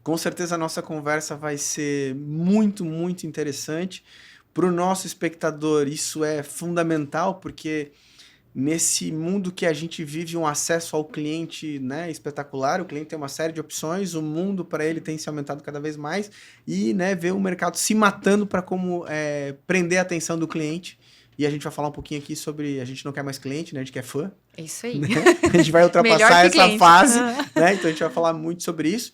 Com certeza a nossa conversa vai ser muito, muito interessante. Para o nosso espectador, isso é fundamental, porque nesse mundo que a gente vive, um acesso ao cliente, né, espetacular. O cliente tem uma série de opções, o mundo para ele tem se aumentado cada vez mais e, né, ver o mercado se matando para como prender a atenção do cliente. E a gente vai falar um pouquinho aqui sobre... A gente não quer mais cliente, né? A gente quer fã. É isso aí. Né? A gente vai ultrapassar essa fase, né? Então a gente vai falar muito sobre isso.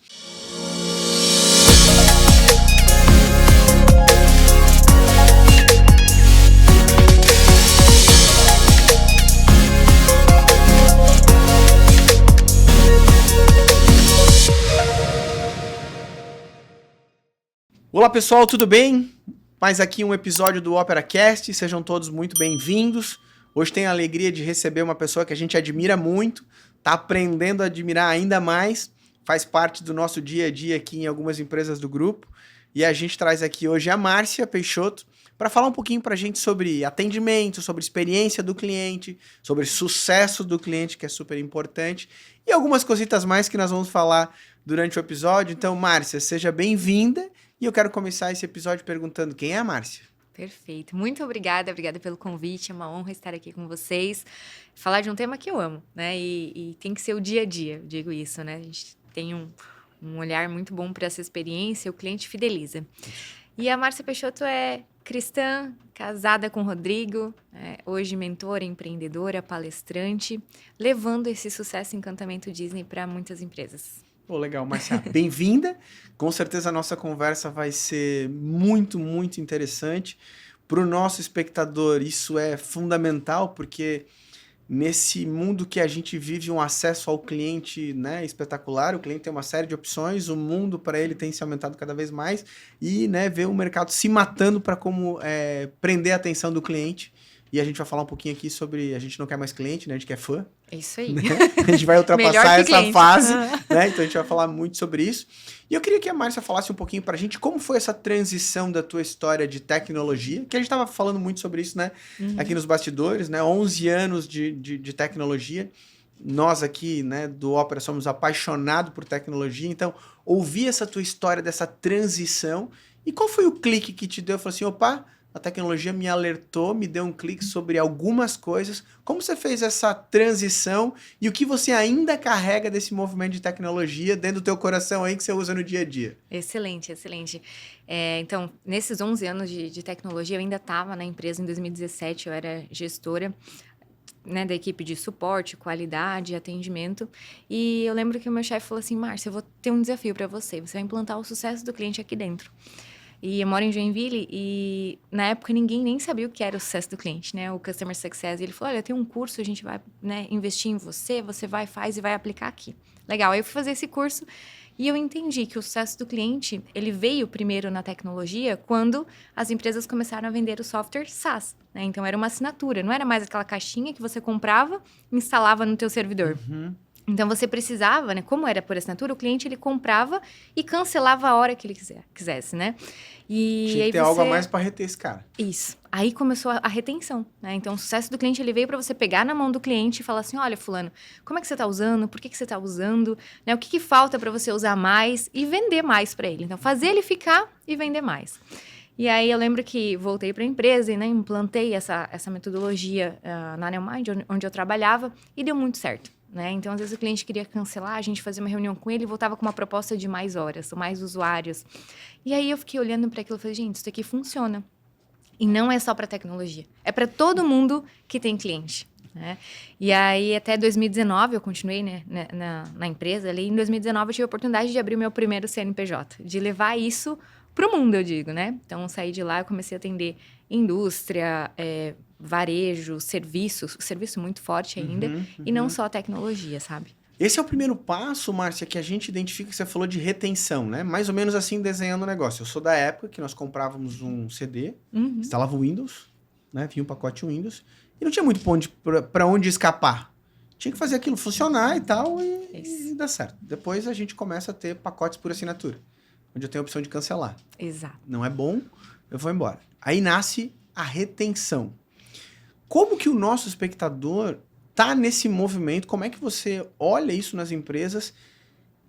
Olá pessoal, tudo bem? Mais aqui um episódio do OperaCast, sejam todos muito bem-vindos. Hoje tenho a alegria de receber uma pessoa que a gente admira muito, está aprendendo a admirar ainda mais, faz parte do nosso dia a dia aqui em algumas empresas do grupo. E a gente traz aqui hoje a Márcia Peixoto para falar um pouquinho para a gente sobre atendimento, sobre experiência do cliente, sobre sucesso do cliente, que é super importante, e algumas cositas mais que nós vamos falar durante o episódio. Então, Márcia, seja bem-vinda. E eu quero começar esse episódio perguntando quem é a Márcia. Perfeito. Muito obrigada pelo convite. É uma honra estar aqui com vocês. Falar de um tema que eu amo, né? E tem que ser o dia a dia, eu digo isso, né? A gente tem um olhar muito bom para essa experiência, o cliente fideliza. E a Márcia Peixoto é cristã, casada com o Rodrigo, hoje mentora, empreendedora, palestrante, levando esse sucesso e encantamento Disney para muitas empresas. Pô, legal, Márcia. Bem-vinda. Com certeza a nossa conversa vai ser muito, muito interessante. Para o nosso espectador, isso é fundamental, porque nesse mundo que a gente vive, um acesso ao cliente, né, espetacular. O cliente tem uma série de opções, o mundo para ele tem se aumentado cada vez mais e, né, ver o mercado se matando para como prender a atenção do cliente. E a gente vai falar um pouquinho aqui sobre... A gente não quer mais cliente, né? A gente quer fã. É isso aí. Né? A gente vai ultrapassar essa fase, né? Então a gente vai falar muito sobre isso. E eu queria que a Márcia falasse um pouquinho pra gente como foi essa transição da tua história de tecnologia, que a gente estava falando muito sobre isso, né? Aqui nos bastidores, né? 11 anos de tecnologia. Nós aqui, né, do Opera, somos apaixonados por tecnologia. Então, ouvir essa tua história dessa transição. E qual foi o clique que te deu? Falou assim, opa... A tecnologia me alertou, me deu um clique sobre algumas coisas. Como você fez essa transição e o que você ainda carrega desse movimento de tecnologia dentro do teu coração aí que você usa no dia a dia? Excelente, excelente. Então, nesses 11 anos de tecnologia, eu ainda estava na empresa em 2017, eu era gestora, né, da equipe de suporte, qualidade, atendimento. E eu lembro que o meu chefe falou assim, Márcia, eu vou ter um desafio para você. Você vai implantar o sucesso do cliente aqui dentro. E eu moro em Joinville e, na época, ninguém nem sabia o que era o sucesso do cliente, né? O Customer Success. E ele falou, olha, tem um curso, a gente vai, né, investir em você, você vai, faz e vai aplicar aqui. Legal, aí eu fui fazer esse curso e eu entendi que o sucesso do cliente, ele veio primeiro na tecnologia quando as empresas começaram a vender o software SaaS, né? Então, era uma assinatura, não era mais aquela caixinha que você comprava e instalava no teu servidor. Então, você precisava, né? Como era por assinatura, o cliente, ele comprava e cancelava a hora que ele quisesse, né? E tinha que ter algo a mais para reter esse cara. Isso. Aí começou a retenção, né? Então, o sucesso do cliente, ele veio para você pegar na mão do cliente e falar assim, olha, fulano, como é que você está usando? Por que você está usando? Né? O que falta para você usar mais? E vender mais para ele. Então, fazer ele ficar e vender mais. E aí, eu lembro que voltei para a empresa e, né, implantei essa metodologia na Neomind, onde eu trabalhava, e deu muito certo. Né? Então, às vezes o cliente queria cancelar, a gente fazia uma reunião com ele e voltava com uma proposta de mais horas, ou mais usuários. E aí eu fiquei olhando para aquilo e falei, gente, isso aqui funciona. E não é só para tecnologia, é para todo mundo que tem cliente. Né? E aí, até 2019, eu continuei, né, na empresa ali. Em 2019, eu tive a oportunidade de abrir o meu primeiro CNPJ, de levar isso para o mundo, eu digo, né? Então, eu saí de lá, eu comecei a atender indústria, varejo, serviço muito forte ainda, e não só tecnologia, sabe? Esse é o primeiro passo, Márcia, que a gente identifica, que você falou de retenção, né? Mais ou menos assim, desenhando o negócio. Eu sou da época que nós comprávamos um CD, instalava o Windows, né? Vinha um pacote Windows, e não tinha muito para onde escapar. Tinha que fazer aquilo funcionar e tal, e dar certo. Depois a gente começa a ter pacotes por assinatura, onde eu tenho a opção de cancelar. Exato. Não é bom, eu vou embora. Aí nasce a retenção. Como que o nosso espectador tá nesse movimento? Como é que você olha isso nas empresas?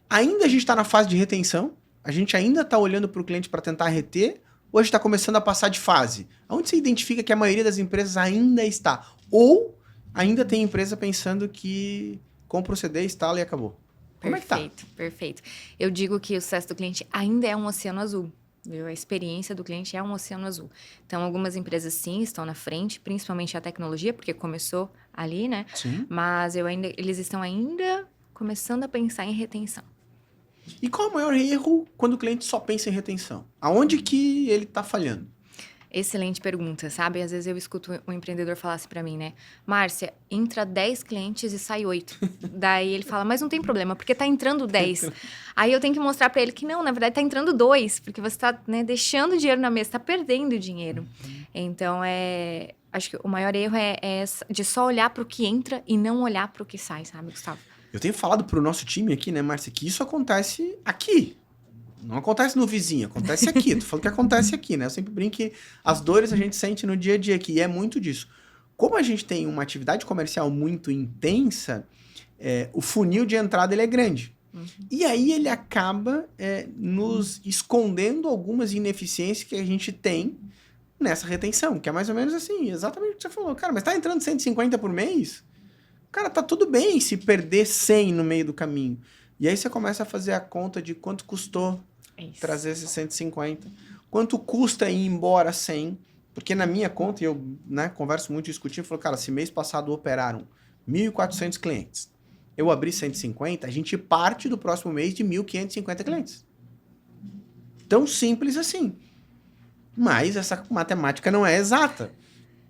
Ainda a gente está na fase de retenção, A gente ainda está olhando para o cliente para tentar reter, ou a gente está começando a passar de fase? Onde você identifica que a maioria das empresas ainda está? Ou ainda tem empresa pensando que compra o CD, instala e acabou? Como é que tá? Perfeito. Eu digo que o sucesso do cliente ainda é um oceano azul. Viu? A experiência do cliente é um oceano azul. Então, algumas empresas, sim, estão na frente, principalmente a tecnologia, porque começou ali, né? Sim. Mas eles estão ainda começando a pensar em retenção. E qual é o maior erro quando o cliente só pensa em retenção? Aonde que ele está falhando? Excelente pergunta, sabe? Às vezes eu escuto um empreendedor falar assim pra mim, né? Márcia, entra 10 clientes e sai 8. Daí ele fala, mas não tem problema, porque tá entrando 10. Aí eu tenho que mostrar pra ele que não, na verdade tá entrando 2, porque você tá, né, deixando dinheiro na mesa, tá perdendo dinheiro. Então, acho que o maior erro é de só olhar pro que entra e não olhar pro que sai, sabe, Gustavo? Eu tenho falado pro nosso time aqui, né, Márcia, que isso acontece aqui. Não acontece no vizinho, acontece aqui. Tô falando que acontece aqui, né? Eu sempre brinco que as dores a gente sente no dia a dia aqui. E é muito disso. Como a gente tem uma atividade comercial muito intensa, o funil de entrada ele é grande. E aí ele acaba nos escondendo algumas ineficiências que a gente tem nessa retenção. Que é mais ou menos assim, exatamente o que você falou. Cara, mas tá entrando 150 por mês? Cara, tá tudo bem se perder 100 no meio do caminho. E aí você começa a fazer a conta de quanto custou trazer esses 150. Quanto custa ir embora 100? Porque na minha conta, e eu converso muito discutindo, eu falo, cara, se mês passado operaram 1.400 clientes, eu abri 150, a gente parte do próximo mês de 1.550 clientes. Tão simples assim. Mas essa matemática não é exata.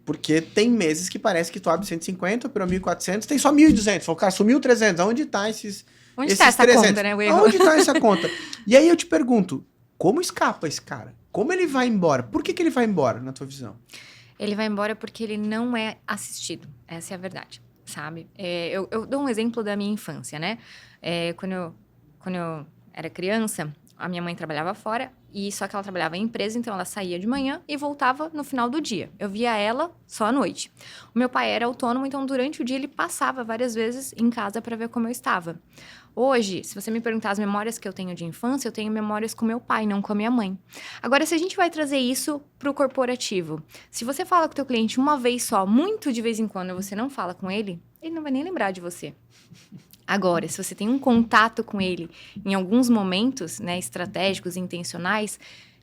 Porque tem meses que parece que tu abre 150, operou 1.400, tem só 1.200. Fala, cara, sumiu 300. Aonde tá esses... Onde está essa 300? Conta, né? Onde está essa conta? E aí eu te pergunto, como escapa esse cara? Como ele vai embora? Por que ele vai embora, na tua visão? Ele vai embora porque ele não é assistido. Essa é a verdade, sabe? Eu dou um exemplo da minha infância, né? Quando eu era criança, a minha mãe trabalhava fora, e só que ela trabalhava em empresa, então ela saía de manhã e voltava no final do dia. Eu via ela só à noite. O meu pai era autônomo, então durante o dia ele passava várias vezes em casa para ver como eu estava. Hoje, se você me perguntar as memórias que eu tenho de infância, eu tenho memórias com meu pai, não com a minha mãe. Agora, se a gente vai trazer isso para o corporativo, se você fala com o teu cliente uma vez só, muito de vez em quando você não fala com ele não vai nem lembrar de você. Agora, se você tem um contato com ele em alguns momentos, né, estratégicos e intencionais,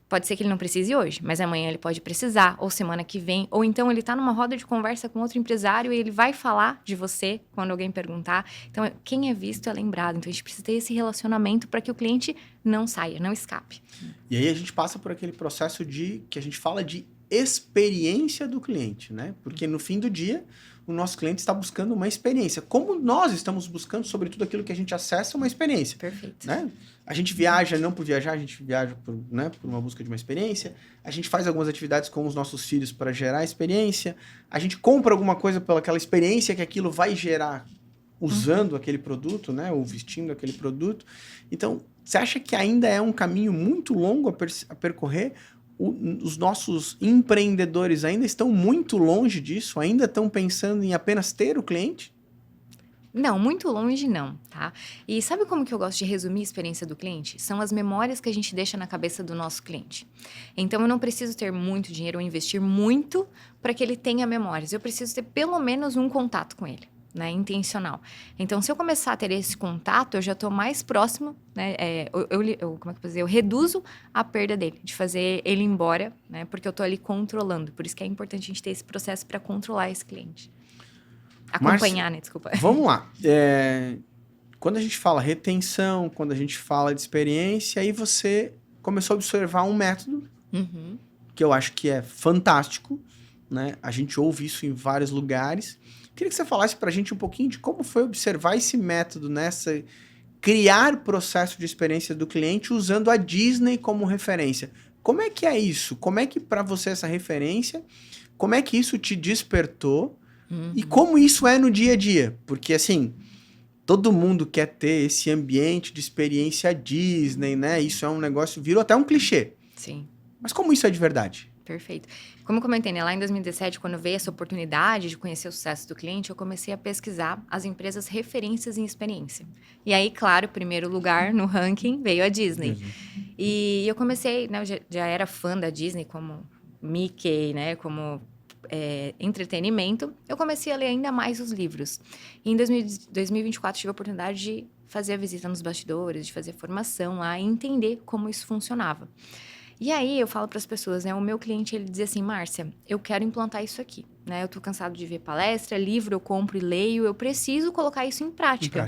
pode ser que ele não precise hoje, mas amanhã ele pode precisar, ou semana que vem, ou então ele está numa roda de conversa com outro empresário e ele vai falar de você quando alguém perguntar. Então, quem é visto é lembrado. Então, a gente precisa ter esse relacionamento para que o cliente não saia, não escape. E aí a gente passa por aquele processo que a gente fala de experiência do cliente, né? Porque no fim do dia, o nosso cliente está buscando uma experiência. Como nós estamos buscando, sobre tudo aquilo que a gente acessa, uma experiência. Perfeito. Né? A gente viaja não por viajar, a gente viaja por uma busca de uma experiência. A gente faz algumas atividades com os nossos filhos para gerar experiência. A gente compra alguma coisa pelaquela experiência que aquilo vai gerar usando aquele produto, né? Ou vestindo aquele produto. Então, você acha que ainda é um caminho muito longo a percorrer? Os nossos empreendedores ainda estão muito longe disso? Ainda estão pensando em apenas ter o cliente? Não, muito longe não, tá? E sabe como que eu gosto de resumir a experiência do cliente? São as memórias que a gente deixa na cabeça do nosso cliente. Então, eu não preciso ter muito dinheiro ou investir muito para que ele tenha memórias. Eu preciso ter pelo menos um contato com ele, né? Intencional. Então, se eu começar a ter esse contato, eu já estou mais próximo, né? Como é que eu posso dizer? Eu reduzo a perda dele, de fazer ele ir embora, né? Porque eu estou ali controlando. Por isso que é importante a gente ter esse processo para controlar esse cliente. Acompanhar, né? Desculpa. Vamos lá. Quando a gente fala retenção, quando a gente fala de experiência, aí você começou a observar um método que eu acho que é fantástico, né? A gente ouve isso em vários lugares. Queria que você falasse pra gente um pouquinho de como foi observar esse método, criar processo de experiência do cliente usando a Disney como referência. Como é que é isso? Como é que para você essa referência, como é que isso te despertou? E como isso é no dia a dia? Porque, assim, todo mundo quer ter esse ambiente de experiência Disney, né? Isso é um negócio, virou até um clichê. Sim. Mas como isso é de verdade? Perfeito. Como eu comentei, né, lá em 2017, quando veio essa oportunidade de conhecer o sucesso do cliente, eu comecei a pesquisar as empresas referências em experiência. E aí, claro, primeiro lugar no ranking veio a Disney. E eu comecei, né, eu já era fã da Disney como Mickey, né, como entretenimento. Eu comecei a ler ainda mais os livros. E em 2024 tive a oportunidade de fazer a visita nos bastidores, de fazer formação lá e entender como isso funcionava. E aí eu falo para as pessoas, né, o meu cliente ele dizia assim, Márcia, eu quero implantar isso aqui, né? Eu tô cansado de ver palestra, livro eu compro e leio, eu preciso colocar isso em prática.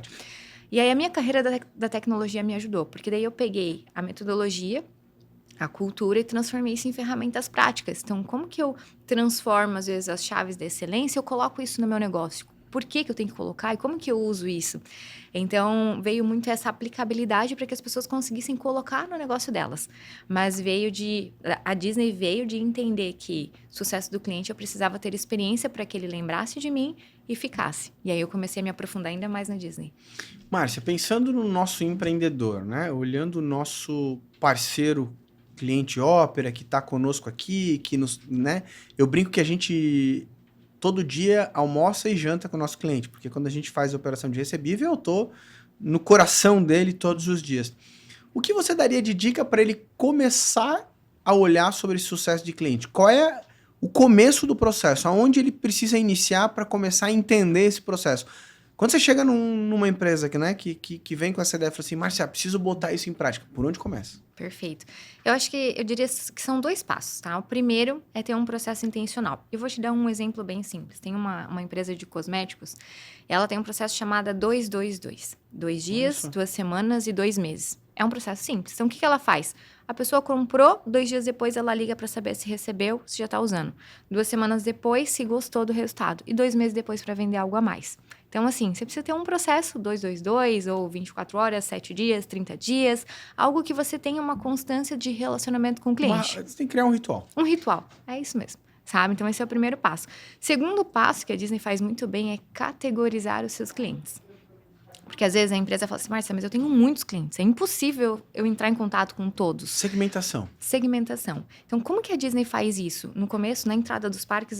E aí a minha carreira da tecnologia me ajudou, porque daí eu peguei a metodologia, a cultura e transformei isso em ferramentas práticas. Então, como que eu transformo, às vezes, as chaves da excelência, eu coloco isso no meu negócio? Por que eu tenho que colocar e como que eu uso isso? Então, veio muito essa aplicabilidade para que as pessoas conseguissem colocar no negócio delas. Mas a Disney veio de entender que sucesso do cliente eu precisava ter experiência para que ele lembrasse de mim e ficasse. E aí eu comecei a me aprofundar ainda mais na Disney. Márcia, pensando no nosso empreendedor, né? Olhando o nosso parceiro cliente Opera, que está conosco aqui, que nos, né? Eu brinco que a gente todo dia almoça e janta com o nosso cliente, porque quando a gente faz a operação de recebível, eu tô no coração dele todos os dias. O que você daria de dica para ele começar a olhar sobre esse sucesso de cliente? Qual é o começo do processo? Aonde ele precisa iniciar para começar a entender esse processo? Quando você chega numa empresa que vem com essa ideia e fala assim, Márcia, preciso botar isso em prática. Por onde começa? Perfeito. Eu diria que são 2 passos, tá? O primeiro é ter um processo intencional. Eu vou te dar um exemplo bem simples. Tem uma empresa de cosméticos, ela tem um processo chamado 2-2-2. 2 dias, 2 semanas e 2 meses. É um processo simples. Então, o que ela faz? A pessoa comprou, 2 dias depois ela liga para saber se recebeu, se já está usando. 2 semanas depois, se gostou do resultado. E 2 meses depois para vender algo a mais. Então, assim, você precisa ter um processo 2-2-2, ou 24 horas, 7 dias, 30 dias. Algo que você tenha uma constância de relacionamento com o cliente. Você tem que criar um ritual. Um ritual, é isso mesmo. Sabe? Então, esse é o primeiro passo. Segundo passo, que a Disney faz muito bem, é categorizar os seus clientes. Porque às vezes a empresa fala assim, Márcia, mas eu tenho muitos clientes, é impossível eu entrar em contato com todos. Segmentação. Então, como que a Disney faz isso? No começo, na entrada dos parques,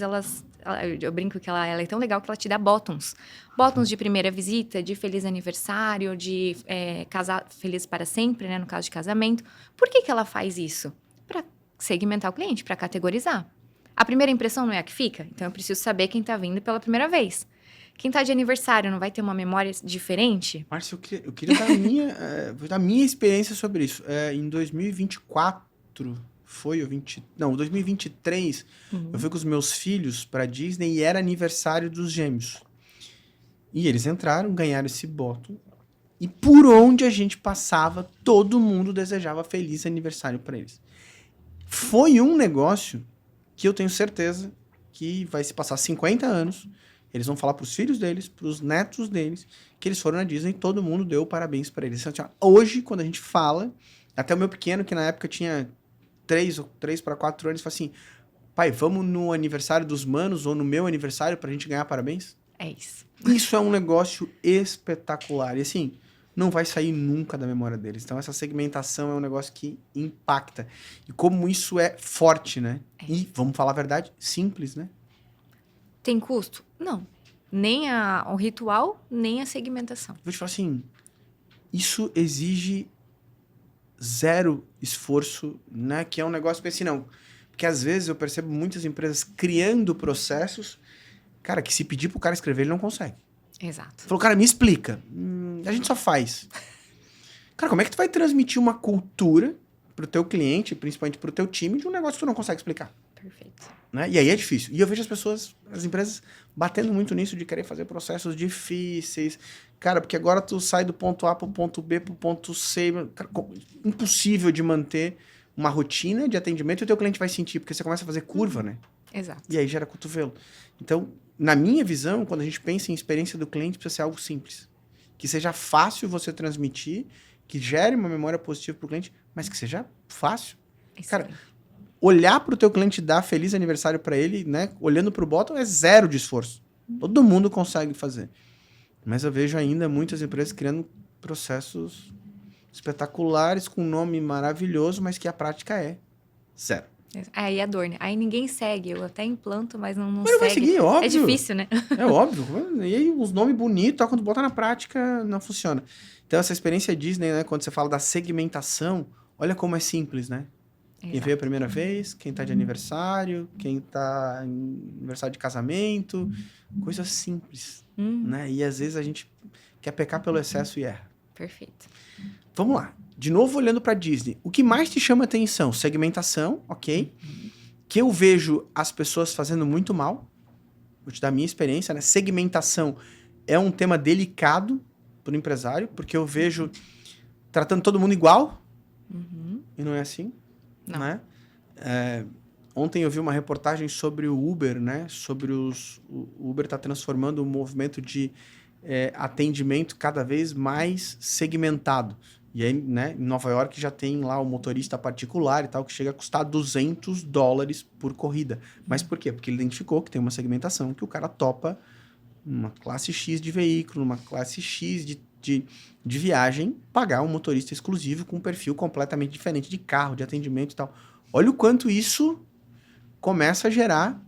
eu brinco que ela é tão legal que ela te dá bottoms. Bottoms de primeira visita, de feliz aniversário, de casar feliz para sempre, né, no caso de casamento. Por que ela faz isso? Para segmentar o cliente, para categorizar. A primeira impressão não é a que fica, então eu preciso saber quem está vindo pela primeira vez. Quem tá de aniversário não vai ter uma memória diferente? Márcia, eu queria dar a minha experiência sobre isso. Em 2024, foi o 2023, eu fui com os meus filhos pra Disney e era aniversário dos gêmeos. E eles entraram, ganharam esse bottom. E por onde a gente passava, todo mundo desejava feliz aniversário pra eles. Foi um negócio que eu tenho certeza que vai se passar 50 anos... Eles vão falar pros filhos deles, pros netos deles, que eles foram na Disney e todo mundo deu parabéns pra eles. Então, hoje, quando a gente fala, até o meu pequeno, que na época tinha 3 para 4 anos, fala assim, pai, vamos no aniversário dos manos ou no meu aniversário pra gente ganhar parabéns? É isso. Isso é um negócio espetacular. E assim, não vai sair nunca da memória deles. Então, essa segmentação é um negócio que impacta. E como isso é forte, né? E, vamos falar a verdade, simples, né? Tem custo? Não. Nem o ritual, nem a segmentação. Vou te falar assim, isso exige 0 esforço, né? Que é um negócio assim, não. Porque às vezes eu percebo muitas empresas criando processos, cara, que se pedir pro cara escrever, ele não consegue. Exato. Falou, cara, me explica. A gente só faz. Cara, como é que tu vai transmitir uma cultura pro teu cliente, principalmente pro teu time, de um negócio que tu não consegue explicar? Perfeito. Né? E aí é difícil. E eu vejo as empresas batendo muito nisso de querer fazer processos difíceis. Cara, porque agora tu sai do ponto A pro ponto B pro ponto C. Cara, impossível de manter uma rotina de atendimento e o teu cliente vai sentir, porque você começa a fazer curva, né? Exato. E aí gera cotovelo. Então, na minha visão, quando a gente pensa em experiência do cliente, precisa ser algo simples. Que seja fácil você transmitir, que gere uma memória positiva pro cliente, mas que seja fácil. Excelente. Cara, olhar pro teu cliente e dar feliz aniversário para ele, né? Olhando pro bottom é 0 de esforço. Todo mundo consegue fazer. Mas eu vejo ainda muitas empresas criando processos espetaculares, com um nome maravilhoso, mas que a prática é 0. Aí a dor, né? Aí ninguém segue. Eu até implanto, mas não Mas segue. vai seguir, óbvio. É difícil, né? É óbvio. E aí os nomes bonitos, quando bota na prática, não funciona. Então essa experiência Disney, né? Quando você fala da segmentação, Olha como é simples, né? Quem veio a primeira vez, quem tá de aniversário, quem tá em aniversário de casamento, coisas simples, né? E às vezes a gente quer pecar pelo excesso e erra. Perfeito. Vamos lá. De novo, olhando para Disney. O que mais te chama atenção? Segmentação, ok? Que eu vejo as pessoas fazendo muito mal. Vou te dar a minha experiência, né? Segmentação é um tema delicado para o empresário, porque eu vejo tratando todo mundo igual, e não é assim, Não. né? Ontem eu vi uma reportagem sobre o Uber, né? O Uber está transformando o movimento de atendimento cada vez mais segmentado. E aí, né, em Nova York já tem lá o motorista particular e tal, que chega a custar $200 por corrida. Mas por quê? Porque ele identificou que tem uma segmentação que o cara topa numa classe X de veículo, numa classe X de viagem, pagar um motorista exclusivo com um perfil completamente diferente de carro, de atendimento e tal. Olha o quanto isso começa a gerar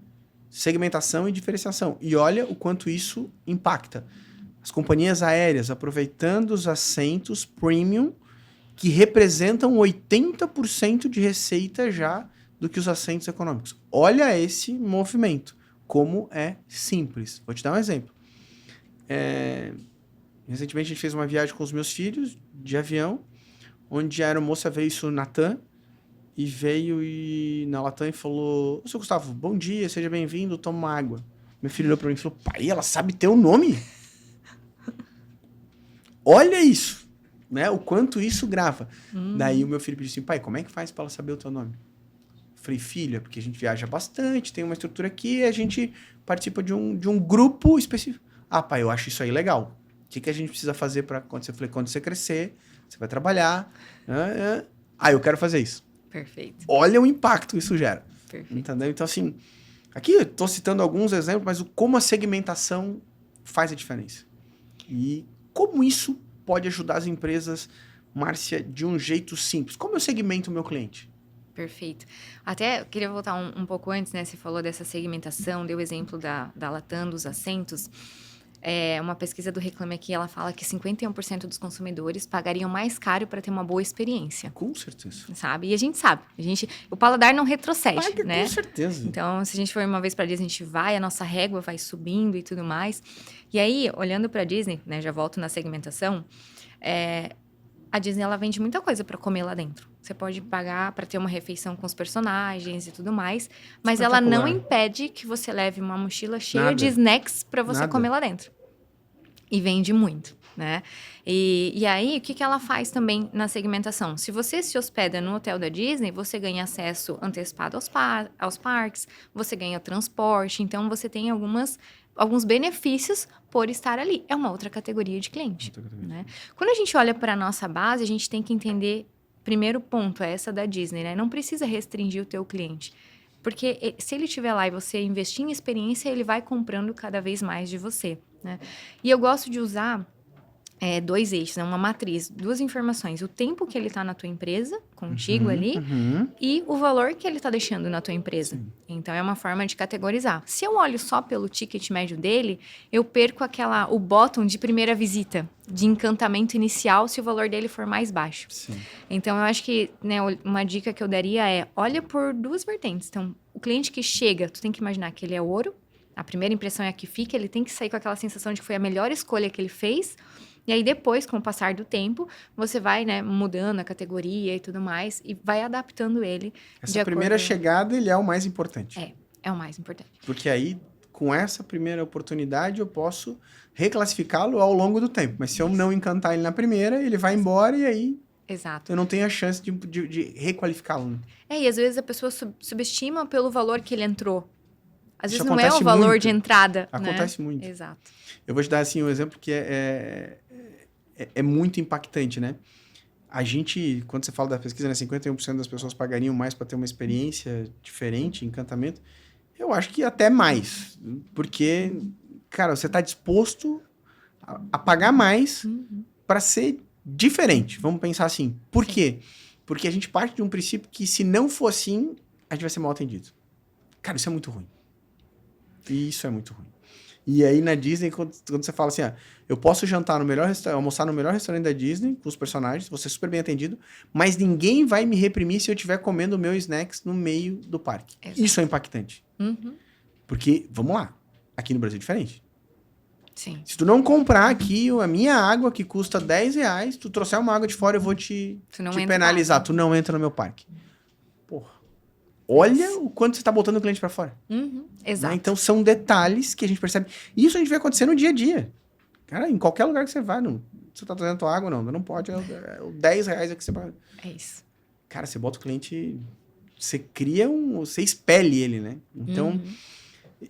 segmentação e diferenciação. E olha o quanto isso impacta. As companhias aéreas aproveitando os assentos premium que representam 80% de receita já do que os assentos econômicos. Olha esse movimento, como é simples. Vou te dar um exemplo. Recentemente a gente fez uma viagem com os meus filhos de avião, onde a aeromoça veio isso na TAM, e veio na Latam e falou: "Ô, seu Gustavo, bom dia, seja bem-vindo, toma uma água." Meu filho olhou pra mim e falou: "Pai, ela sabe teu nome?" Olha isso, né? O quanto isso grava. Daí o meu filho pediu assim: "Pai, como é que faz pra ela saber o teu nome?" Eu falei: "Filha, porque a gente viaja bastante, tem uma estrutura aqui, a gente participa de um grupo específico." "Ah, pai, eu acho isso aí legal. O que a gente precisa fazer pra acontecer?" Eu falei: "Quando você crescer, você vai trabalhar." Eu quero fazer isso." Perfeito. Olha o impacto que isso gera. Perfeito. Entendeu? Então, assim, aqui eu tô citando alguns exemplos, mas como a segmentação faz a diferença. E como isso pode ajudar as empresas, Márcia, de um jeito simples. Como eu segmento o meu cliente? Perfeito. Até eu queria voltar um pouco antes, né? Você falou dessa segmentação, deu o exemplo da Latam, dos assentos. Uma pesquisa do Reclame Aqui, ela fala que 51% dos consumidores pagariam mais caro para ter uma boa experiência. Com certeza. Sabe? E a gente sabe. O paladar não retrocede, Paga, né? com certeza. Então, se a gente for uma vez para Disney, a gente vai, a nossa régua vai subindo e tudo mais. E aí, olhando para Disney, né? Já volto na segmentação. A Disney, ela vende muita coisa para comer lá dentro. Você pode pagar para ter uma refeição com os personagens e tudo mais, mas ela não impede que você leve uma mochila cheia de snacks para você comer lá dentro. E vende muito, né? E aí, o que ela faz também na segmentação? Se você se hospeda no hotel da Disney, você ganha acesso antecipado aos parques, você ganha transporte, então você tem alguns benefícios por estar ali. É uma outra categoria de cliente, né? Quando a gente olha para a nossa base, a gente tem que entender, primeiro ponto, é essa da Disney, né? Não precisa restringir o teu cliente. Porque se ele estiver lá e você investir em experiência, ele vai comprando cada vez mais de você, né? E eu gosto de usar 2 eixos, né? Uma matriz, 2 informações. O tempo que ele está na tua empresa, contigo ali, e o valor que ele está deixando na tua empresa. Sim. Então, é uma forma de categorizar. Se eu olho só pelo ticket médio dele, eu perco o bottom de primeira visita, de encantamento inicial, se o valor dele for mais baixo. Sim. Então, eu acho que, né, uma dica que eu daria olha por 2 vertentes. Então, o cliente que chega, tu tem que imaginar que ele é ouro, a primeira impressão é a que fica, ele tem que sair com aquela sensação de que foi a melhor escolha que ele fez. E aí, depois, com o passar do tempo, você vai, né, mudando a categoria e tudo mais, e vai adaptando ele. Essa primeira chegada, ele é o mais importante. É o mais importante. Porque aí, com essa primeira oportunidade, eu posso reclassificá-lo ao longo do tempo. Mas se eu não encantar ele na primeira, ele vai embora e aí... Exato. Eu não tenho a chance de requalificá-lo. Né? E às vezes a pessoa subestima pelo valor que ele entrou. Às vezes não é o valor muito. De entrada. Acontece né? muito. Exato. Eu vou te dar assim, um exemplo que é muito impactante, né? A gente, quando você fala da pesquisa, né, 51% das pessoas pagariam mais para ter uma experiência diferente, encantamento. Eu acho que até mais. Porque, cara, você está disposto a pagar mais para ser diferente. Vamos pensar assim. Por quê? Porque a gente parte de um princípio que, se não for assim, a gente vai ser mal atendido. Cara, isso é muito ruim. Isso é muito ruim. E aí na Disney, quando você fala assim, eu posso jantar no melhor almoçar no melhor restaurante da Disney, com os personagens, vou ser super bem atendido, mas ninguém vai me reprimir se eu estiver comendo o meu snacks no meio do parque. Exato. Isso é impactante. Porque, vamos lá, aqui no Brasil é diferente. Sim. Se tu não comprar aqui a minha água, que custa R$10, tu trouxer uma água de fora, eu vou te penalizar. Tu não entra no meu parque. Porra. Olha o quanto você tá botando o cliente pra fora. Exato. Né? Então, são detalhes que a gente percebe. E isso a gente vê acontecer no dia a dia. Cara, em qualquer lugar que você vai, você tá trazendo tua água, não pode. É R$10 que você paga. É isso. Cara, você bota o cliente... Você cria você expele ele, né? Então,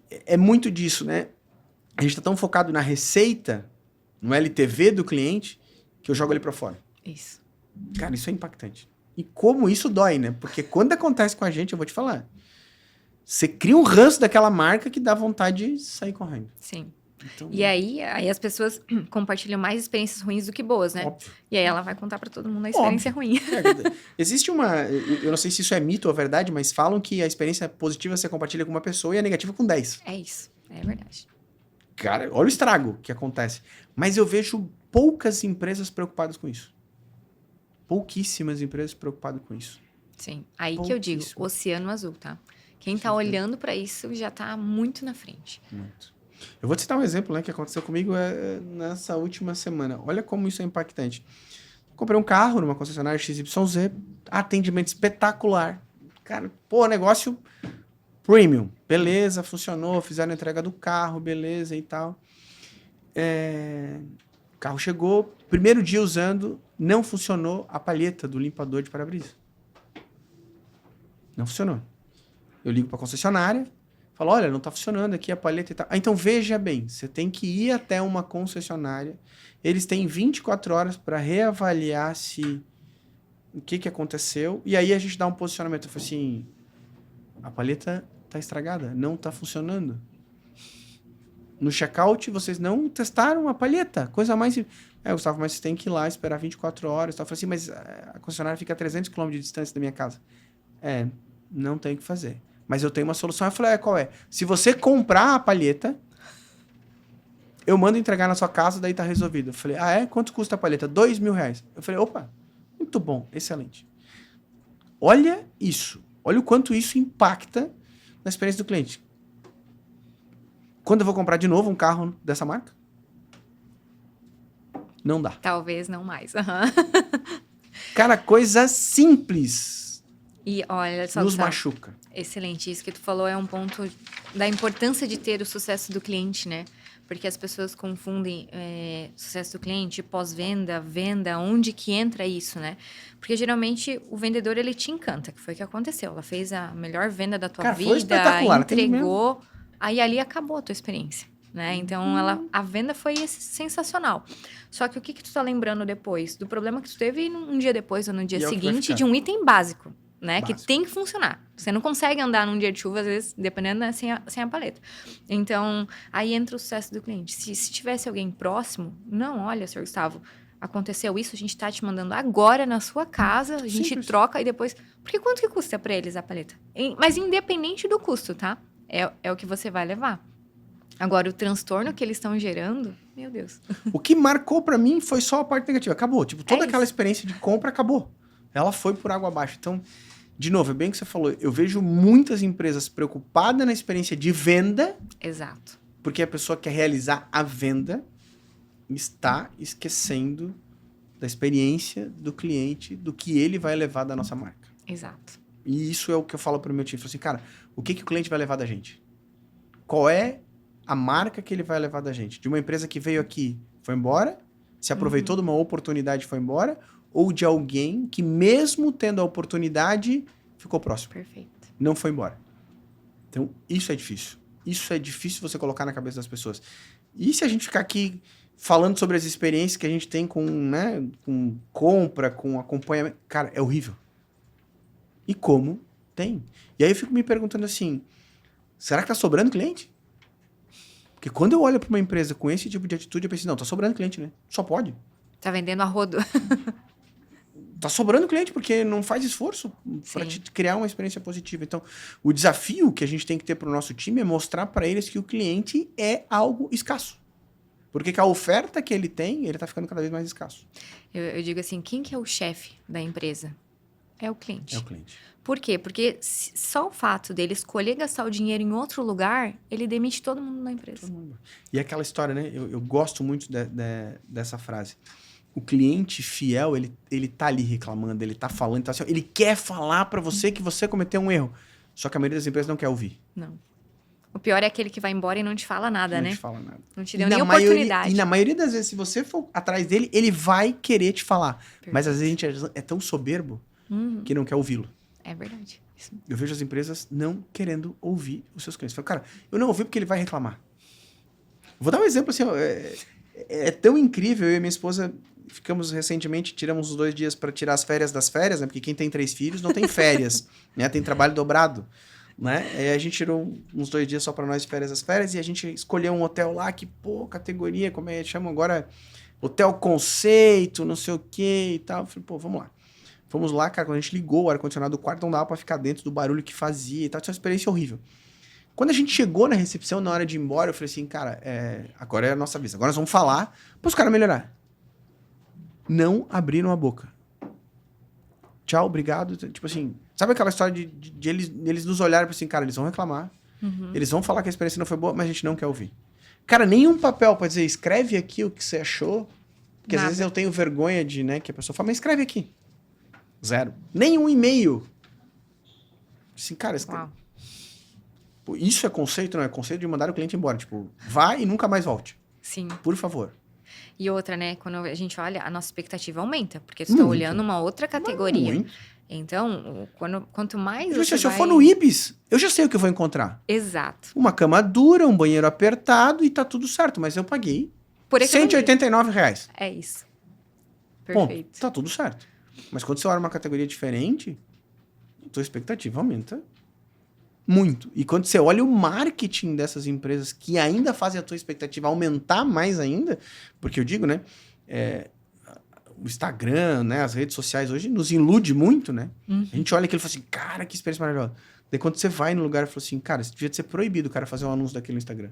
é muito disso, né? A gente tá tão focado na receita, no LTV do cliente, que eu jogo ele pra fora. Isso. Cara, isso é impactante. E como isso dói, né? Porque quando acontece com a gente, eu vou te falar, você cria um ranço daquela marca que dá vontade de sair correndo. Sim. Então, e aí as pessoas compartilham mais experiências ruins do que boas, né? Óbvio. E aí ela vai contar pra todo mundo a experiência ruim. Existe eu não sei se isso é mito ou verdade, mas falam que a experiência positiva você compartilha com uma pessoa e a negativa com 10. É isso, é verdade. Cara, olha o estrago que acontece. Mas eu vejo poucas empresas preocupadas com isso. Pouquíssimas empresas preocupadas com isso. Sim, aí que eu digo, oceano azul, tá? Quem tá olhando pra isso já tá muito na frente. Muito. Eu vou te citar um exemplo, né, que aconteceu comigo nessa última semana. Olha como isso é impactante. Comprei um carro numa concessionária XYZ, atendimento espetacular. Cara, negócio premium. Beleza, funcionou, fizeram a entrega do carro, beleza e tal. O carro chegou, primeiro dia usando, não funcionou a palheta do limpador de para-brisa. Não funcionou. Eu ligo para a concessionária, falo, olha, não está funcionando aqui a palheta e tal. Então, veja bem, você tem que ir até uma concessionária, eles têm 24 horas para reavaliar o que aconteceu, e aí a gente dá um posicionamento. Eu falei assim, a palheta está estragada, não está funcionando. No checkout, vocês não testaram a palheta, coisa mais... Gustavo, mas você tem que ir lá esperar 24 horas. Eu falei assim, mas a concessionária fica a 300 km de distância da minha casa. Não tem o que fazer. Mas eu tenho uma solução. Eu falei, qual é? Se você comprar a palheta, eu mando entregar na sua casa, daí tá resolvido. Eu falei, quanto custa a palheta? R$2.000. Eu falei, opa, muito bom, excelente. Olha isso. Olha o quanto isso impacta na experiência do cliente. Quando eu vou comprar de novo um carro dessa marca? Não dá. Talvez não mais. Cara, coisa simples. E olha só, nos machuca. Excelente. Isso que tu falou é um ponto da importância de ter o sucesso do cliente, né? Porque as pessoas confundem sucesso do cliente, pós-venda, venda, onde que entra isso, né? Porque geralmente o vendedor, ele te encanta, que foi o que aconteceu. Ela fez a melhor venda da tua vida, entregou, aí ali acabou a tua experiência, né? Então, a venda foi sensacional. Só que o que tu tá lembrando depois? Do problema que tu teve um dia depois ou no dia seguinte de um item básico. Né? Que tem que funcionar. Você não consegue andar num dia de chuva, às vezes, dependendo, né, sem a paleta. Então, aí entra o sucesso do cliente. Se tivesse alguém próximo, não, olha, senhor Gustavo, aconteceu isso, a gente tá te mandando agora na sua casa, a gente troca e depois... Porque quanto que custa pra eles a paleta? Mas independente do custo, tá? É o que você vai levar. Agora, o transtorno que eles estão gerando, meu Deus. O que marcou pra mim foi só a parte negativa. Acabou. Tipo, toda aquela experiência de compra acabou. Ela foi por água abaixo. Então, de novo, é bem o que você falou. Eu vejo muitas empresas preocupadas na experiência de venda. Exato. Porque a pessoa quer realizar a venda e está esquecendo da experiência do cliente, do que ele vai levar da nossa marca. Exato. E isso é o que eu falo para o meu time. Eu falo assim, cara, o que o cliente vai levar da gente? Qual é a marca que ele vai levar da gente? De uma empresa que veio aqui, foi embora, se aproveitou de uma oportunidade e foi embora, ou de alguém que, mesmo tendo a oportunidade, ficou próximo. Perfeito. Não foi embora. Então, isso é difícil. Isso é difícil você colocar na cabeça das pessoas. E se a gente ficar aqui falando sobre as experiências que a gente tem com compra, com acompanhamento... Cara, é horrível. E como tem? E aí eu fico me perguntando assim, será que tá sobrando cliente? Porque quando eu olho para uma empresa com esse tipo de atitude, eu penso, não, tá sobrando cliente, né? Só pode. Tá vendendo a rodo. tá sobrando cliente porque não faz esforço para te criar uma experiência positiva. Então, o desafio que a gente tem que ter para o nosso time é mostrar para eles que o cliente é algo escasso. Porque que a oferta que ele tem, ele tá ficando cada vez mais escasso. Eu digo assim, quem que é o chefe da empresa? É o cliente. É o cliente. Por quê? Porque só o fato dele escolher gastar o dinheiro em outro lugar, ele demite todo mundo na empresa. E aquela história, né? Eu gosto muito dessa frase. O cliente fiel, ele tá ali reclamando, ele tá falando, tá assim, ele quer falar para você que você cometeu um erro. Só que a maioria das empresas não quer ouvir. Não. O pior é aquele que vai embora e não te fala nada, né? Não te fala nada. Não te deu nem oportunidade. E na maioria das vezes, se você for atrás dele, ele vai querer te falar. Perfeito. Mas às vezes a gente é tão soberbo que não quer ouvi-lo. É verdade. Isso. Eu vejo as empresas não querendo ouvir os seus clientes. Eu falo, cara, eu não ouvi porque ele vai reclamar. Vou dar um exemplo assim, é tão incrível. Eu e minha esposa ficamos recentemente, tiramos uns 2 dias para tirar as férias das férias, né? Porque quem tem 3 filhos não tem férias, né? Tem trabalho dobrado. Né? Aí a gente tirou uns 2 dias só para nós de férias das férias e a gente escolheu um hotel lá que, categoria, como é que chama agora? Hotel conceito, não sei o que e tal. Eu falei, vamos lá. Fomos lá, cara, quando a gente ligou o ar-condicionado do quarto, não dava pra ficar dentro do barulho que fazia e tal. Tinha uma experiência horrível. Quando a gente chegou na recepção, na hora de ir embora, eu falei assim, cara, agora é a nossa vez. Agora nós vamos falar para os caras melhorar. Não abriram a boca. Tchau, obrigado. Tipo assim, sabe aquela história de eles nos olharem assim, cara, eles vão reclamar, eles vão falar que a experiência não foi boa, mas a gente não quer ouvir. Cara, nenhum papel pra dizer, escreve aqui o que você achou, porque às vezes eu tenho vergonha de, né, que a pessoa fala, mas escreve aqui. 0. Nenhum e-mail. Assim, cara, escreve. Pô, isso é conceito, não é? Conceito de mandar o cliente embora. Tipo, vai e nunca mais volte. Sim. Por favor. E outra, né? Quando a gente olha, a nossa expectativa aumenta. Porque tu tá olhando uma outra categoria. Muito. Então, quanto mais se eu for no Ibis, eu já sei o que eu vou encontrar. Exato. Uma cama dura, um banheiro apertado e tá tudo certo. Mas eu paguei por R$189. É isso. Perfeito. Bom, tá tudo certo. Mas quando você olha uma categoria diferente, a tua expectativa aumenta muito. E quando você olha o marketing dessas empresas que ainda fazem a tua expectativa aumentar mais ainda, porque eu digo, né? O Instagram, né? As redes sociais hoje nos ilude muito, né? A gente olha aquilo e fala assim, cara, que experiência maravilhosa. Daí quando você vai no lugar e fala assim, cara, isso devia ser proibido o cara fazer um anúncio daquele no Instagram.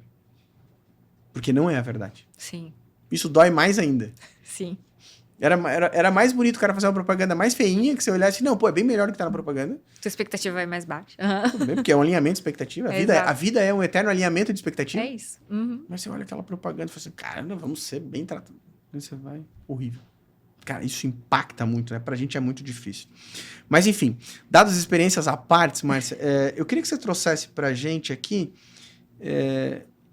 Porque não é a verdade. Sim. Isso dói mais ainda. Sim. Era mais bonito o cara fazer uma propaganda mais feinha, que você olhasse e não, é bem melhor do que tá na propaganda. Tua expectativa vai mais baixa. Tudo bem, porque é um alinhamento de expectativa. A vida é um eterno alinhamento de expectativa. É isso. Mas você olha aquela propaganda e fala assim, cara, vamos ser bem tratados. Aí você vai, horrível. Cara, isso impacta muito, né? Pra gente é muito difícil. Mas, enfim, dadas as experiências à parte, Márcia, eu queria que você trouxesse pra gente aqui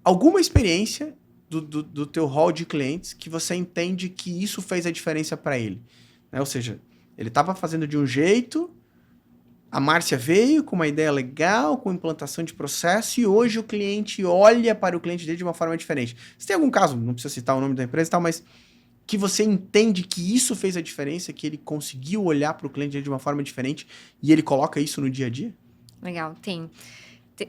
alguma experiência do teu hall de clientes que você entende que isso fez a diferença para ele. Né? Ou seja, ele estava fazendo de um jeito, a Márcia veio com uma ideia legal, com implantação de processo, e hoje o cliente olha para o cliente dele de uma forma diferente. Você tem algum caso, não precisa citar o nome da empresa e tal, mas que você entende que isso fez a diferença, que ele conseguiu olhar para o cliente dele de uma forma diferente e ele coloca isso no dia a dia? Legal, tem.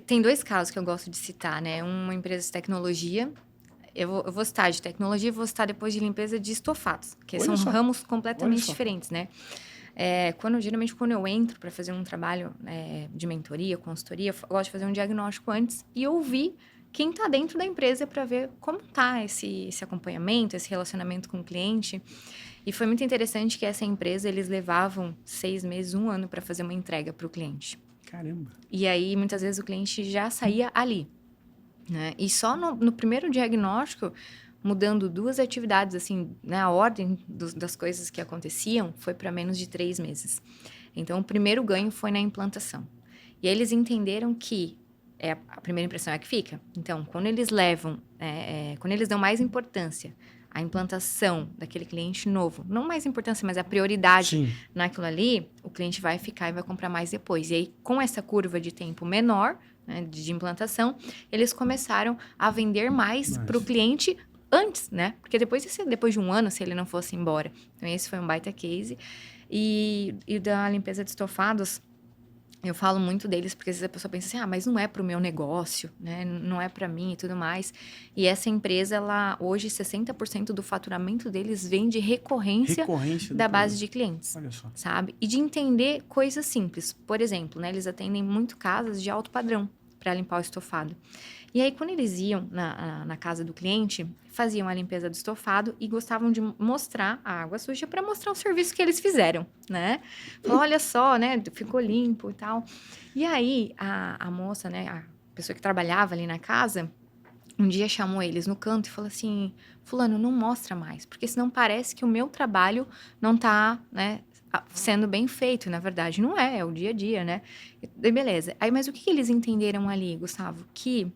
Tem 2 casos que eu gosto de citar, né? Uma empresa de tecnologia. Eu vou citar de tecnologia e vou citar depois de limpeza de estofados, que são ramos completamente diferentes, né? Geralmente, quando eu entro para fazer um trabalho de mentoria, consultoria, eu gosto de fazer um diagnóstico antes e ouvir quem está dentro da empresa para ver como está esse acompanhamento, esse relacionamento com o cliente. E foi muito interessante que essa empresa, eles levavam 6 meses, 1 ano para fazer uma entrega para o cliente. Caramba! E aí, muitas vezes, o cliente já saía ali. Né? E só no primeiro diagnóstico, mudando 2 atividades, assim, né? A ordem das coisas que aconteciam foi para menos de 3 meses. Então, o primeiro ganho foi na implantação. E aí, eles entenderam que a primeira impressão é a que fica. Então, quando eles quando eles dão mais importância à implantação daquele cliente novo, não mais importância, mas a prioridade naquilo ali, o cliente vai ficar e vai comprar mais depois. E aí, com essa curva de tempo menor, né, de implantação, eles começaram a vender mais para o cliente antes, né? Porque depois de 1 ano, se ele não fosse embora. Então, esse foi um baita case. E da limpeza de estofados, Eu falo muito deles porque às vezes a pessoa pensa assim, mas não é para o meu negócio, né? Não é para mim e tudo mais. E essa empresa, ela hoje 60% do faturamento deles vem de recorrência da base de clientes. Olha só. Sabe? E de entender coisas simples. Por exemplo, né, eles atendem muito casas de alto padrão para limpar o estofado. E aí, quando eles iam na casa do cliente, faziam a limpeza do estofado e gostavam de mostrar a água suja para mostrar o serviço que eles fizeram, né? Falou, olha só, né? Ficou limpo e tal. E aí, a moça, né? A pessoa que trabalhava ali na casa, um dia chamou eles no canto e falou assim, fulano, não mostra mais, porque senão parece que o meu trabalho não tá, né, sendo bem feito. Na verdade, não é o dia a dia, né? E beleza. Aí, mas o que eles entenderam ali, Gustavo? Que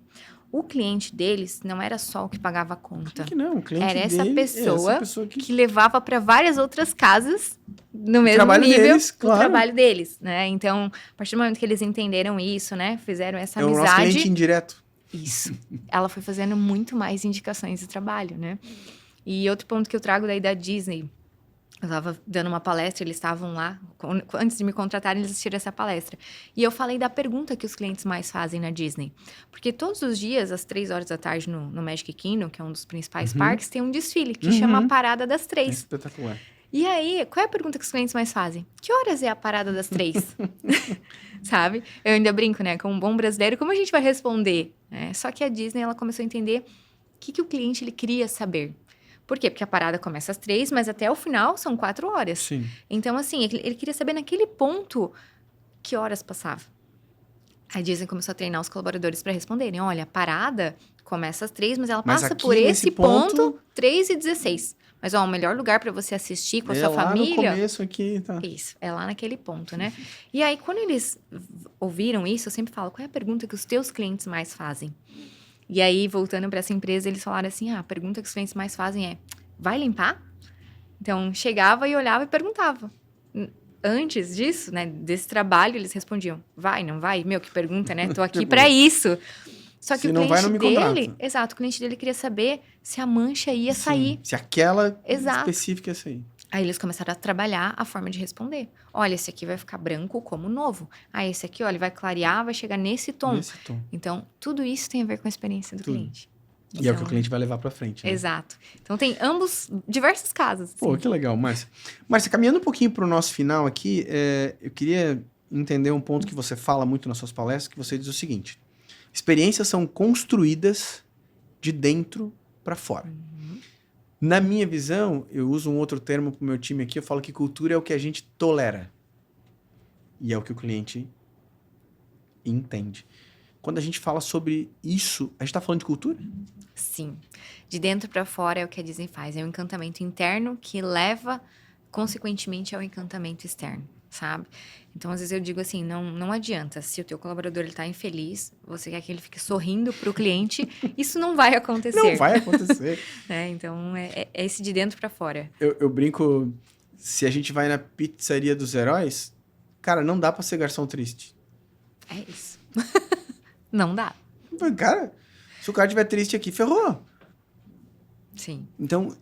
o cliente deles não era só o que pagava a conta. Que não, o cliente era essa dele, pessoa, que que levava para várias outras casas no mesmo trabalho nível deles, do claro. trabalho deles, né? Então, a partir do momento que eles entenderam isso, né? Fizeram essa amizade. É o nosso cliente indireto. Isso. Ela foi fazendo muito mais indicações de trabalho, né? E outro ponto que eu trago daí da Disney, eu estava dando uma palestra, eles estavam lá, antes de me contratarem, eles assistiram essa palestra. E eu falei da pergunta que os clientes mais fazem na Disney. Porque todos os dias, às 3 horas da tarde, no Magic Kingdom, que é um dos principais parques, tem um desfile que chama a Parada das 3. É espetacular. E aí, qual é a pergunta que os clientes mais fazem? Que horas é a Parada das 3? Sabe? Eu ainda brinco, né? Como um bom brasileiro, como a gente vai responder? Só que a Disney, ela começou a entender o que o cliente ele queria saber. Por quê? Porque a parada começa às 3, mas até o final são 4 horas. Sim. Então, assim, ele queria saber naquele ponto que horas passava. A Disney começou a treinar os colaboradores para responderem. Olha, a parada começa às 3, mas ela passa por esse ponto 3:16. Mas, o melhor lugar para você assistir com a sua família... É lá no começo aqui, tá? Isso, é lá naquele ponto, né? E aí, quando eles ouviram isso, eu sempre falo, qual é a pergunta que os teus clientes mais fazem? E aí, voltando para essa empresa, eles falaram assim, a pergunta que os clientes mais fazem é, vai limpar? Então, chegava e olhava e perguntava. Antes disso, né, desse trabalho, eles respondiam, vai, não vai? Meu, que pergunta, né? Tô aqui para isso. Só que se o não cliente vai, não me dele... contrata. Exato, o cliente dele queria saber se a mancha ia sair. Se aquela Exato. específica ia sair. Aí eles começaram a trabalhar a forma de responder. Olha, esse aqui vai ficar branco como novo. Esse aqui, olha, vai clarear, vai chegar nesse tom. Então, tudo isso tem a ver com a experiência do cliente. E então, é o que o cliente vai levar para frente. Né? Exato. Então, tem diversos casos. Assim. Pô, que legal, Márcia. Márcia, caminhando um pouquinho para o nosso final aqui, eu queria entender um ponto que você fala muito nas suas palestras, que você diz o seguinte, experiências são construídas de dentro para fora. Na minha visão, eu uso um outro termo para o meu time aqui, eu falo que cultura é o que a gente tolera. E é o que o cliente entende. Quando a gente fala sobre isso, a gente está falando de cultura? Sim. De dentro para fora é o que a Disney faz. É um encantamento interno que leva, consequentemente, ao encantamento externo, sabe? Então, às vezes eu digo assim, não adianta. Se o teu colaborador está infeliz, você quer que ele fique sorrindo para o cliente, isso não vai acontecer. Não vai acontecer. Então, é esse de dentro para fora. Eu brinco, se a gente vai na pizzaria dos heróis, cara, não dá para ser garçom triste. É isso. Não dá. Cara, se o cara estiver triste aqui, ferrou. Sim. Então,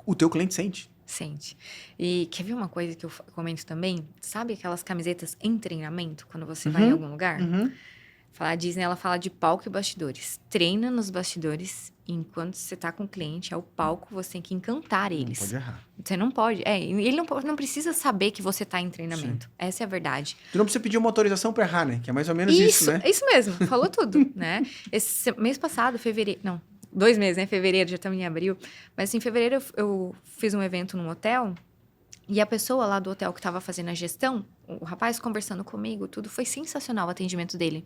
o teu cliente sente. Sente. E quer ver uma coisa que eu comento também? Sabe aquelas camisetas em treinamento, quando você vai em algum lugar? A Disney, ela fala de palco e bastidores. Treina nos bastidores, enquanto você tá com o cliente, é o palco, você tem que encantar eles. Não pode errar. Você não pode. Ele não precisa saber que você tá em treinamento. Sim. Essa é a verdade. Tu não precisa pedir uma autorização pra errar, né? Que é mais ou menos isso, né? Isso mesmo. Falou tudo, né? Esse mês passado, fevereiro... Não, 2 meses, né? Fevereiro, já estamos em abril. Mas, assim, em fevereiro eu fiz um evento num hotel... E a pessoa lá do hotel que estava fazendo a gestão, o rapaz conversando comigo, tudo, foi sensacional o atendimento dele.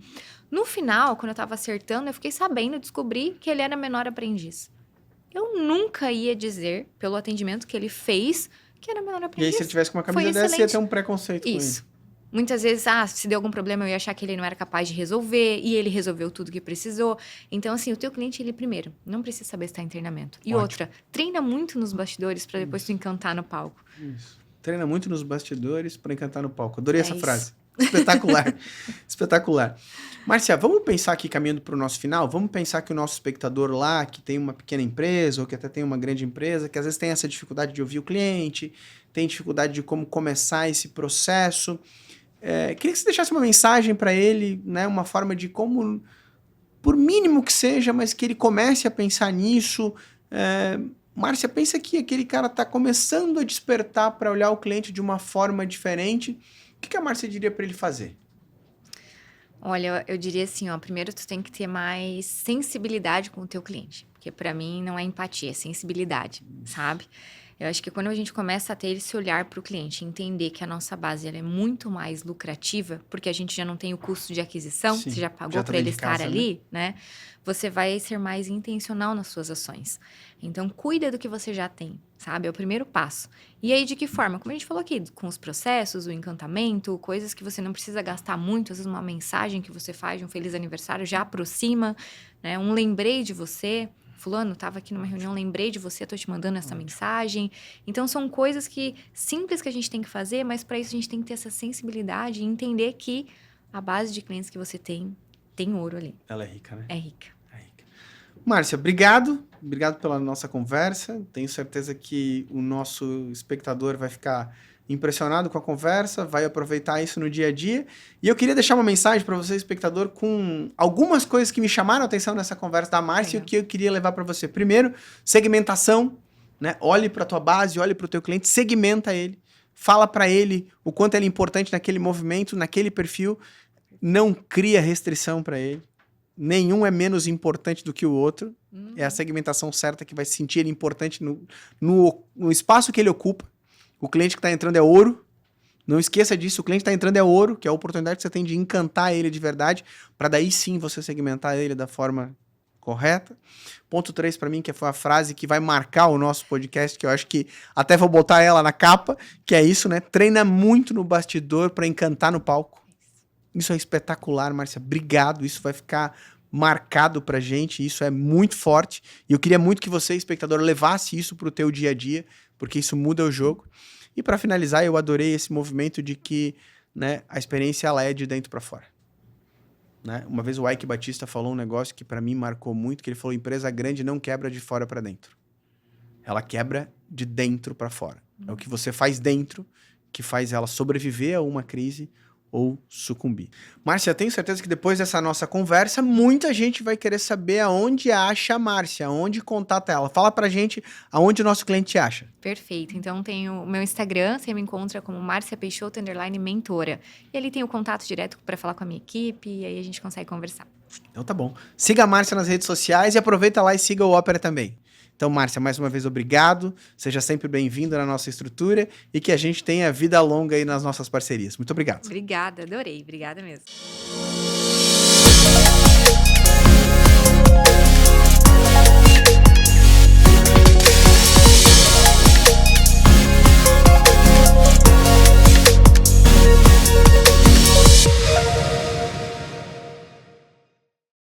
No final, quando eu estava acertando, eu fiquei sabendo, descobri que ele era menor aprendiz. Eu nunca ia dizer, pelo atendimento que ele fez, que era menor aprendiz. E aí, se ele tivesse com uma camisa dessa, ia ter um preconceito com ele. Isso. Muitas vezes, se deu algum problema, eu ia achar que ele não era capaz de resolver, e ele resolveu tudo que precisou. Então, assim, o teu cliente, ele primeiro, não precisa saber se está em treinamento. E outra, treina muito nos bastidores para depois tu encantar no palco. Isso. Treina muito nos bastidores para encantar no palco. Adorei essa frase. Espetacular. Espetacular. Márcia, vamos pensar aqui, caminhando para o nosso final, vamos pensar que o nosso espectador lá, que tem uma pequena empresa, ou que até tem uma grande empresa, que às vezes tem essa dificuldade de ouvir o cliente, tem dificuldade de como começar esse processo, Queria que você deixasse uma mensagem para ele, né? Uma forma de como, por mínimo que seja, mas que ele comece a pensar nisso. Márcia, pensa que aquele cara está começando a despertar para olhar o cliente de uma forma diferente. O que a Márcia diria para ele fazer? Olha, eu diria assim, ó, primeiro tu tem que ter mais sensibilidade com o teu cliente, porque para mim não é empatia, é sensibilidade, sabe? Eu acho que quando a gente começa a ter esse olhar para o cliente, entender que a nossa base ela é muito mais lucrativa, porque a gente já não tem o custo de aquisição, Sim, você já pagou para ele estar ali, né? Você vai ser mais intencional nas suas ações. Então, cuida do que você já tem, sabe? É o primeiro passo. E aí, de que forma? Como a gente falou aqui, com os processos, o encantamento, coisas que você não precisa gastar muito, às vezes uma mensagem que você faz de um feliz aniversário já aproxima, né? Um lembrei de você. Fulano, estava aqui numa reunião, lembrei de você, estou te mandando essa mensagem. Então, são coisas simples que a gente tem que fazer, mas para isso a gente tem que ter essa sensibilidade e entender que a base de clientes que você tem ouro ali. Ela é rica, né? É rica. Márcia, obrigado. Obrigado pela nossa conversa. Tenho certeza que o nosso espectador vai ficar impressionado com a conversa, vai aproveitar isso no dia a dia. E eu queria deixar uma mensagem para você, espectador, com algumas coisas que me chamaram a atenção nessa conversa da Márcia e o que eu queria levar para você. Primeiro, segmentação, né? Olhe para a tua base, olhe para o teu cliente, segmenta ele. Fala para ele o quanto ele é importante naquele movimento, naquele perfil. Não cria restrição para ele. Nenhum é menos importante do que o outro. É a segmentação certa que vai sentir ele importante no espaço que ele ocupa. O cliente que está entrando é ouro. Não esqueça disso. O cliente que está entrando é ouro, que é a oportunidade que você tem de encantar ele de verdade, para daí sim você segmentar ele da forma correta. Ponto 3 para mim, que foi a frase que vai marcar o nosso podcast, que eu acho que até vou botar ela na capa, que é isso, né? Treina muito no bastidor para encantar no palco. Isso é espetacular, Márcia. Obrigado. Isso vai ficar marcado pra gente. Isso é muito forte. E eu queria muito que você, espectador, levasse isso pro teu dia a dia, porque isso muda o jogo. E para finalizar, eu adorei esse movimento de que, né, a experiência ela é de dentro para fora. Né? Uma vez o Ike Batista falou um negócio que para mim marcou muito, que ele falou: empresa grande não quebra de fora para dentro. Ela quebra de dentro para fora. É o que você faz dentro que faz ela sobreviver a uma crise ou sucumbir. Márcia, tenho certeza que depois dessa nossa conversa, muita gente vai querer saber aonde acha a Márcia, aonde contata ela. Fala pra gente aonde o nosso cliente acha. Perfeito. Então, tem o meu Instagram, você me encontra como Márcia Peixoto _mentora. E ali tem o contato direto para falar com a minha equipe, e aí a gente consegue conversar. Então tá bom. Siga a Márcia nas redes sociais e aproveita lá e siga o Opera também. Então, Márcia, mais uma vez, obrigado. Seja sempre bem-vindo na nossa estrutura e que a gente tenha vida longa aí nas nossas parcerias. Muito obrigado. Obrigada, adorei. Obrigada mesmo.